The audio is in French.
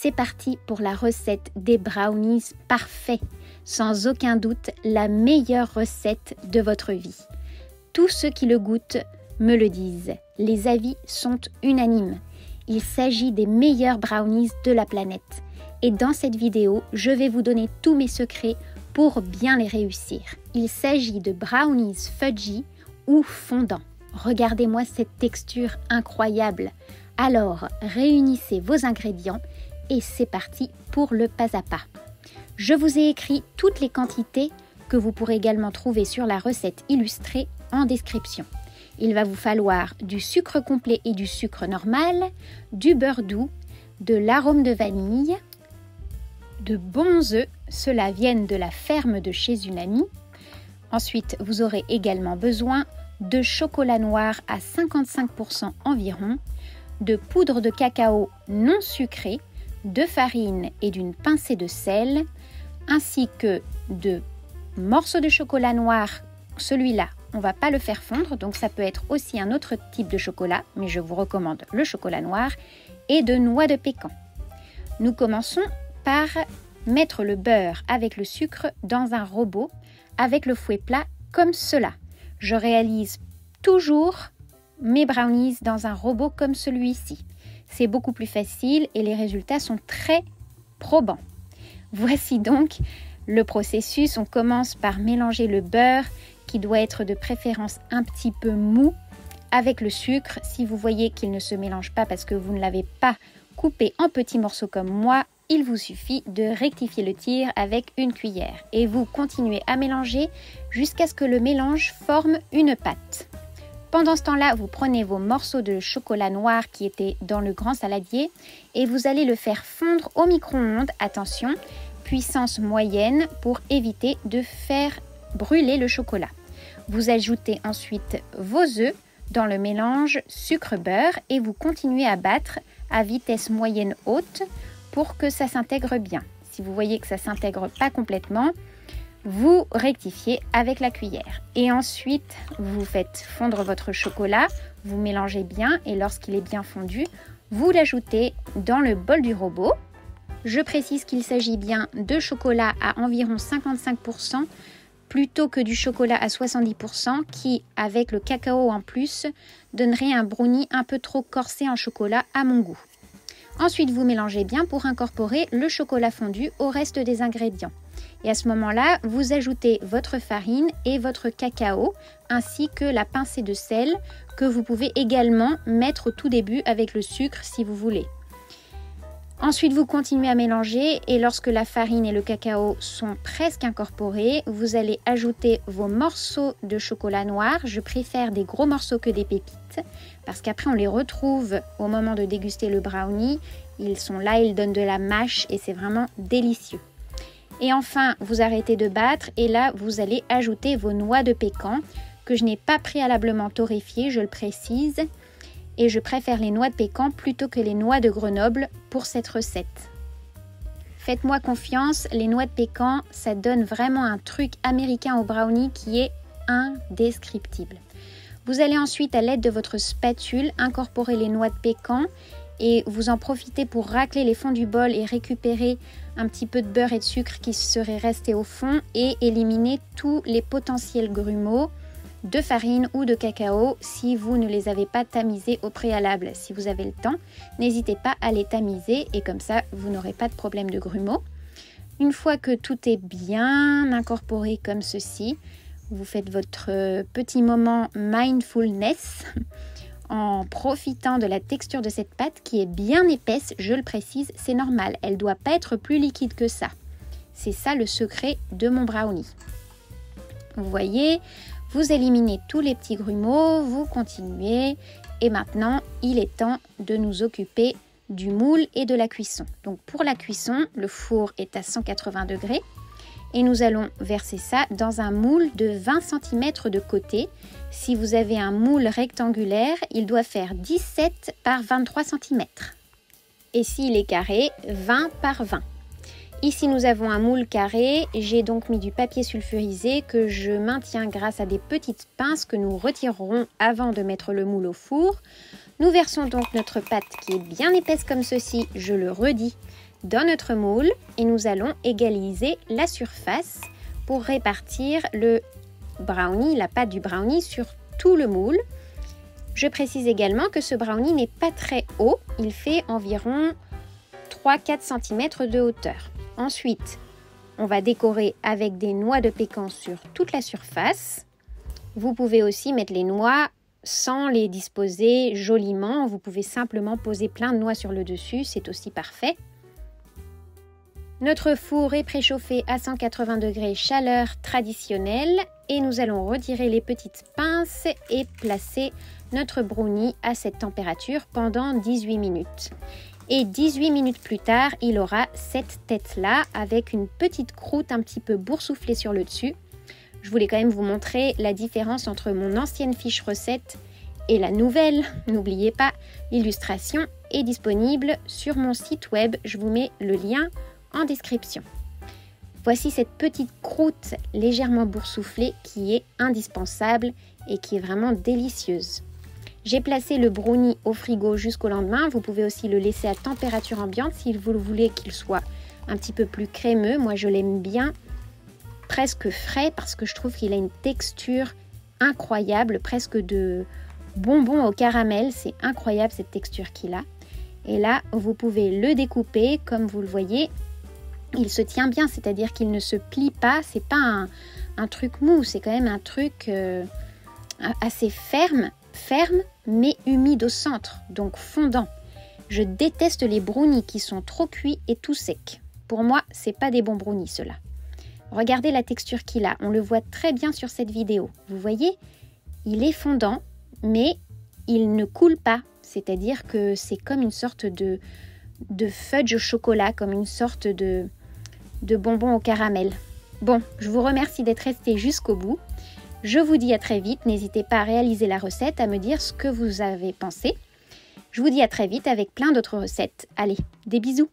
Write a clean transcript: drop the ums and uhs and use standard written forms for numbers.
C'est parti pour la recette des brownies parfaits, sans aucun doute la meilleure recette de votre vie. Tous ceux qui le goûtent me le disent, les avis sont unanimes. Il s'agit des meilleurs brownies de la planète. Et dans cette vidéo, je vais vous donner tous mes secrets pour bien les réussir. Il s'agit de brownies fudgy ou fondants. Regardez-moi cette texture incroyable. Alors, réunissez vos ingrédients et c'est parti pour le pas à pas. Je vous ai écrit toutes les quantités que vous pourrez également trouver sur la recette illustrée en description. Il va vous falloir du sucre complet et du sucre normal, du beurre doux, de l'arôme de vanille, de bons œufs, ceux-là viennent de la ferme de chez une amie. Ensuite, vous aurez également besoin de chocolat noir à 55% environ, de poudre de cacao non sucrée, de farine et d'une pincée de sel, ainsi que de morceaux de chocolat noir. Celui-là, on ne va pas le faire fondre, donc ça peut être aussi un autre type de chocolat, mais je vous recommande le chocolat noir, et de noix de pécan. Nous commençons par mettre le beurre avec le sucre dans un robot avec le fouet plat comme cela. Je réalise toujours mes brownies dans un robot comme celui-ci. C'est beaucoup plus facile et les résultats sont très probants. Voici donc le processus. On commence par mélanger le beurre qui doit être de préférence un petit peu mou avec le sucre. Si vous voyez qu'il ne se mélange pas parce que vous ne l'avez pas coupé en petits morceaux comme moi, il vous suffit de rectifier le tir avec une cuillère et vous continuez à mélanger jusqu'à ce que le mélange forme une pâte. Pendant ce temps-là, vous prenez vos morceaux de chocolat noir qui étaient dans le grand saladier et vous allez le faire fondre au micro-ondes. Attention, puissance moyenne pour éviter de faire brûler le chocolat. Vous ajoutez ensuite vos œufs dans le mélange sucre-beurre et vous continuez à battre à vitesse moyenne haute pour que ça s'intègre bien. Si vous voyez que ça ne s'intègre pas complètement, vous rectifiez avec la cuillère. Et ensuite, vous faites fondre votre chocolat, vous mélangez bien et lorsqu'il est bien fondu, vous l'ajoutez dans le bol du robot. Je précise qu'il s'agit bien de chocolat à environ 55% plutôt que du chocolat à 70% qui, avec le cacao en plus, donnerait un brownie un peu trop corsé en chocolat à mon goût. Ensuite, vous mélangez bien pour incorporer le chocolat fondu au reste des ingrédients. Et à ce moment-là, vous ajoutez votre farine et votre cacao, ainsi que la pincée de sel que vous pouvez également mettre au tout début avec le sucre si vous voulez. Ensuite, vous continuez à mélanger et lorsque la farine et le cacao sont presque incorporés, vous allez ajouter vos morceaux de chocolat noir. Je préfère des gros morceaux que des pépites parce qu'après on les retrouve au moment de déguster le brownie. Ils sont là, ils donnent de la mâche et c'est vraiment délicieux. Et enfin, vous arrêtez de battre et là, vous allez ajouter vos noix de pécan que je n'ai pas préalablement torréfiées, je le précise. Et je préfère les noix de pécan plutôt que les noix de Grenoble pour cette recette. Faites-moi confiance, les noix de pécan, ça donne vraiment un truc américain au brownie qui est indescriptible. Vous allez ensuite, à l'aide de votre spatule, incorporer les noix de pécan et vous en profitez pour racler les fonds du bol et récupérer un petit peu de beurre et de sucre qui serait resté au fond et éliminer tous les potentiels grumeaux de farine ou de cacao si vous ne les avez pas tamisés au préalable. Si vous avez le temps, n'hésitez pas à les tamiser et comme ça, vous n'aurez pas de problème de grumeaux. Une fois que tout est bien incorporé comme ceci, vous faites votre petit moment mindfulness en profitant de la texture de cette pâte qui est bien épaisse, je le précise, c'est normal, elle ne doit pas être plus liquide que ça. C'est ça le secret de mon brownie. Vous voyez, vous éliminez tous les petits grumeaux, vous continuez et maintenant il est temps de nous occuper du moule et de la cuisson. Donc pour la cuisson, le four est à 180 degrés et nous allons verser ça dans un moule de 20 cm de côté. Si vous avez un moule rectangulaire, il doit faire 17 par 23 cm. Et s'il est carré, 20 par 20. Ici, nous avons un moule carré. J'ai donc mis du papier sulfurisé que je maintiens grâce à des petites pinces que nous retirerons avant de mettre le moule au four. Nous versons donc notre pâte qui est bien épaisse comme ceci, je le redis, dans notre moule et nous allons égaliser la surface pour répartir le brownie, la pâte du brownie sur tout le moule. Je précise également que ce brownie n'est pas très haut, il fait environ 3-4 cm de hauteur. Ensuite, on va décorer avec des noix de pécan sur toute la surface. Vous pouvez aussi mettre les noix sans les disposer joliment. Vous pouvez simplement poser plein de noix sur le dessus, c'est aussi parfait. Notre four est préchauffé à 180 degrés chaleur traditionnelle et nous allons retirer les petites pinces et placer notre brownie à cette température pendant 18 minutes. Et 18 minutes plus tard, il aura cette tête-là avec une petite croûte un petit peu boursouflée sur le dessus. Je voulais quand même vous montrer la différence entre mon ancienne fiche recette et la nouvelle. N'oubliez pas, l'illustration est disponible sur mon site web. Je vous mets le lien en description. Voici cette petite croûte légèrement boursouflée qui est indispensable et qui est vraiment délicieuse. J'ai placé le brownie au frigo jusqu'au lendemain. Vous pouvez aussi le laisser à température ambiante si vous voulez qu'il soit un petit peu plus crémeux. Moi, je l'aime bien presque frais parce que je trouve qu'il a une texture incroyable, presque de bonbon au caramel. C'est incroyable cette texture qu'il a. Et là, vous pouvez le découper comme vous le voyez. Il se tient bien, c'est-à-dire qu'il ne se plie pas. C'est pas un truc mou, c'est quand même un truc assez ferme, mais humide au centre, donc fondant. Je déteste les brownies qui sont trop cuits et tout secs. Pour moi, c'est pas des bons brownies ceux-là. Regardez la texture qu'il a, on le voit très bien sur cette vidéo. Vous voyez, il est fondant, mais il ne coule pas. C'est-à-dire que c'est comme une sorte de fudge au chocolat, comme une sorte de bonbon au caramel. Bon, je vous remercie d'être resté jusqu'au bout. Je vous dis à très vite. N'hésitez pas à réaliser la recette, à me dire ce que vous avez pensé. Je vous dis à très vite avec plein d'autres recettes. Allez, des bisous!